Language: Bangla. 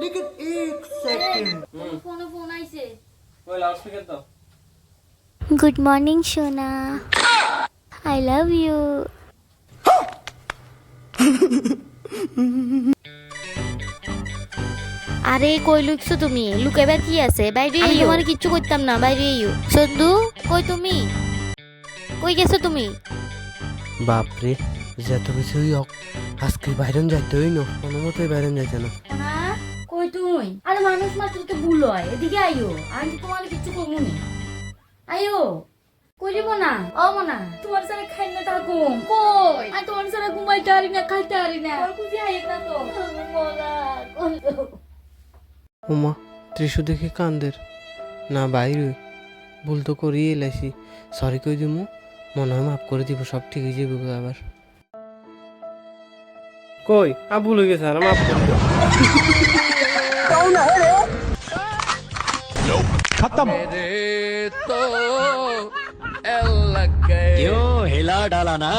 लेकिन एक सेकंड ফোন আইছে। ওই লাউডস্পিকার দাও। গুড মর্নিং সোনা, আই লাভ ইউ। আরে কই লুকছো তুমি? লুকাইবার কি আছে? বাইরে আমি তোমার কিচ্ছু করতাম না, বাইরে আইও। সন্ধু কই তুমি? কই গেছো তুমি? বাপরে যত কিছুই হোক আজকে বাইরন যাইতে হই না, কোনো মতেই বাইরন যাইতে না। হ্যাঁ কই তুই? আরে মানুষ মাত্র তো ভুল হয়, এদিকে আইও। আমি তোমার কিচ্ছু করবো না, আইও। কই দিব না? ও মনা তোমার সাথে খাই না থাকুম। কই আমি তোমার সাথে ঘুমাইতে পারি না, খাইতে পারি না। আর খুঁজে আইও না তো মোলা। ওমা ত্রিশু দেখি কান্দের না, বাইরে ভুল তো করিয়ে এলাইছি, সরি কই দিমু, মনে হয় মাফ করে দিব, সব ঠিক হয়ে যাবে আবার। কই আ ভুল হয়ে গেছে, আর মাফ করে দিও। खत्म तो क्यों हिला डाला ना।